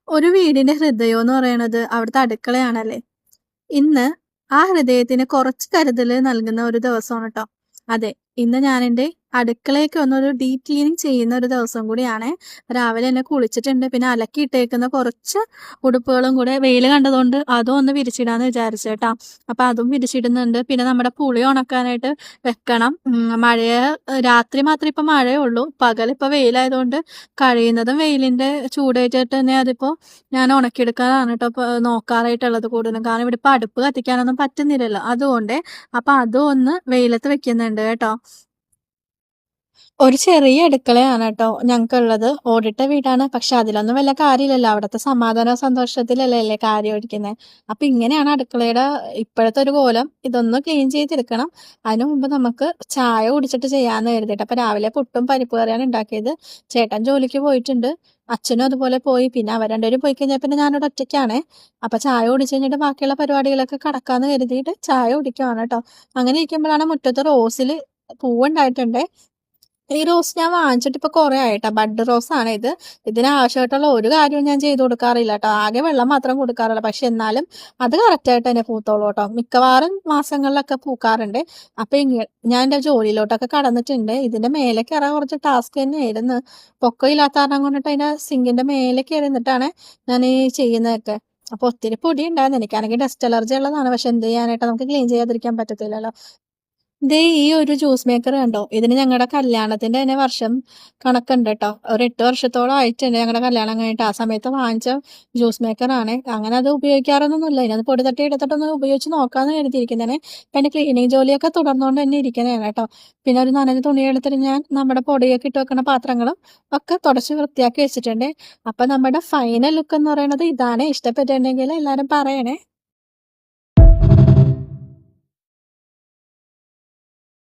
ഒരു വീടിന്റെ ഹൃദയം എന്ന് പറയണത് അവിടുത്തെ അടുക്കളയാണല്ലേ. ഇന്ന് ആ ഹൃദയത്തിന് കുറച്ച് കരുതല് നൽകുന്ന ഒരു ദിവസമാണ് ട്ടോ. അതെ, ഇന്ന് ഞാനെന്റെ അടുക്കളയൊക്കെ ഒന്നൊരു ഡീപ്പ് ക്ലീനിങ് ചെയ്യുന്ന ഒരു ദിവസം കൂടിയാണേ. രാവിലെ തന്നെ കുളിച്ചിട്ടുണ്ട്. പിന്നെ അലക്കിയിട്ടേക്കുന്ന കുറച്ച് ഉടുപ്പുകളും കൂടെ വെയില് കണ്ടതുകൊണ്ട് അതും ഒന്ന് വിരിച്ചിടാന്ന് വിചാരിച്ചു കേട്ടാ. അപ്പൊ അതും വിരിച്ചിടുന്നുണ്ട്. പിന്നെ നമ്മുടെ പുളി ഉണക്കാനായിട്ട് വെക്കണം. രാത്രി മാത്രമേ ഇപ്പൊ മഴയുള്ളൂ. പകലിപ്പോ വെയിലായതുകൊണ്ട് കഴിയുന്നതും വെയിലിന്റെ ചൂടേറ്റിട്ട് തന്നെ അതിപ്പോ ഞാൻ ഉണക്കിയെടുക്കാറാണ് ട്ടോ നോക്കാറായിട്ടുള്ളത് കൂടുതലും. കാരണം ഇവിടെ ഇപ്പൊ അടുപ്പ് കത്തിക്കാനൊന്നും പറ്റുന്നില്ലല്ലോ. അതുകൊണ്ടേ. അപ്പൊ അതും ഒന്ന് വെയിലത്ത് വെക്കുന്നുണ്ട് കേട്ടോ. ഒരു ചെറിയ അടുക്കളയാണ് ട്ടോ ഞങ്ങക്കുള്ളത്. ഓടിട്ട വീടാണ്. പക്ഷെ അതിലൊന്നും വല്ല കാര്യമില്ലല്ലോ. അവിടുത്തെ സമാധാനവും സന്തോഷത്തിലല്ലേ കാര്യം ഇരിക്കുന്നെ. അപ്പൊ ഇങ്ങനെയാണ് അടുക്കളയുടെ ഇപ്പോഴത്തെ ഒരു കോലം. ഇതൊന്ന് ക്ലീൻ ചെയ്തെടുക്കണം. അതിനു മുമ്പ് നമുക്ക് ചായ കുടിച്ചിട്ട് ചെയ്യാന്ന് കരുതിയിട്ട്. അപ്പൊ രാവിലെ പുട്ടും പരിപ്പ് കറിയാണ് ഉണ്ടാക്കിയത്. ചേട്ടൻ ജോലിക്ക് പോയിട്ടുണ്ട്. അച്ഛനും അതുപോലെ പോയി. പിന്നെ അവർ രണ്ടുപേരും പോയി കഴിഞ്ഞാൽ പിന്നെ ഞാനിവിടെ ഒറ്റയ്ക്കാണേ. അപ്പൊ ചായ കുടിച്ച് കഴിഞ്ഞിട്ട് ബാക്കിയുള്ള പരിപാടികളൊക്കെ കടക്കാന്ന് കരുതിയിട്ട് ചായ കുടിക്കുവാണ് ട്ടോ. അങ്ങനെ ഇരിക്കുമ്പോഴാണ് മുറ്റത്ത് റോസില് പൂവുണ്ടായിട്ടുണ്ടേ. ഈ റോസ് ഞാൻ വാങ്ങിച്ചിട്ട് ഇപ്പൊ കൊറേ ആയിട്ടാ. ബഡ് റോസാണ് ഇത്. ഇതിനാവശ്യമായിട്ടുള്ള ഒരു കാര്യവും ഞാൻ ചെയ്ത് കൊടുക്കാറില്ല ട്ടോ. ആകെ വെള്ളം മാത്രം കൊടുക്കാറുള്ളൂ. പക്ഷെ എന്നാലും അത് കറക്റ്റായിട്ട് തന്നെ പൂത്തോളൂ ട്ടോ. മിക്കവാറും മാസങ്ങളിലൊക്കെ പൂക്കാറുണ്ട്. അപ്പൊ ഞാൻ എന്റെ ജോലിയിലോട്ടൊക്കെ കടന്നിട്ടുണ്ട്. ഇതിന്റെ മേലെ കയറാൻ കുറച്ച് ടാസ്ക് തന്നെയായിരുന്നു. പൊക്കമില്ലാത്ത കാരണം കൊണ്ടിട്ട് അതിന്റെ സിങ്കിന്റെ മേലെ കയറി നിന്നിട്ടാണ് ഞാൻ ഈ ചെയ്യുന്നതൊക്കെ. അപ്പൊ ഒത്തിരി പൊടി ഉണ്ടായിരുന്നു. എനിക്കാണെങ്കിൽ ഡസ്റ്റ് അലർജി ഉള്ളതാണ്. പക്ഷെ എന്ത് ചെയ്യാനായിട്ട്, നമുക്ക് ക്ലീൻ ചെയ്യാതിരിക്കാൻ പറ്റത്തില്ലല്ലോ. ദേ ഈ ഒരു ജ്യൂസ് മേക്കർ കണ്ടോ? ഇതിന് ഞങ്ങടെ കല്യാണത്തിന്റെ തന്നെ വർഷം കണക്കുണ്ട് ട്ടോ. ഒരു 8 വർഷത്തോളം ആയിട്ടുണ്ട് ഞങ്ങടെ കല്യാണം കഴിഞ്ഞിട്ട്. ആ സമയത്ത് വാങ്ങിച്ച ജ്യൂസ് മേക്കറാണ്. അങ്ങനെ അത് ഉപയോഗിക്കാറൊന്നുമില്ല. ഇനി പൊടി തട്ടി എടുത്തിട്ടൊന്ന് ഉപയോഗിച്ച് നോക്കാന്ന് കരുതിയിരിക്കുന്നതാണ്. ഇപ്പൊ എന്റെ ക്ലീനിങ് ജോലിയൊക്കെ തുടർന്നുകൊണ്ട് തന്നെ ഇരിക്കുന്നതാണ് കേട്ടോ. പിന്നെ ഒരു നനഞ്ഞ തുണി എടുത്തിട്ട് ഞാൻ നമ്മുടെ പൊടിയൊക്കെ ഇട്ട് വെക്കുന്ന പാത്രങ്ങളും ഒക്കെ തുടച്ച് വൃത്തിയാക്കി വെച്ചിട്ടുണ്ട്. അപ്പൊ നമ്മുടെ ഫൈനൽ ലുക്ക് എന്ന് പറയുന്നത് ഇതാണ്. ഇഷ്ടപ്പെട്ടിട്ടുണ്ടെങ്കിൽ എല്ലാരും പറയണേ.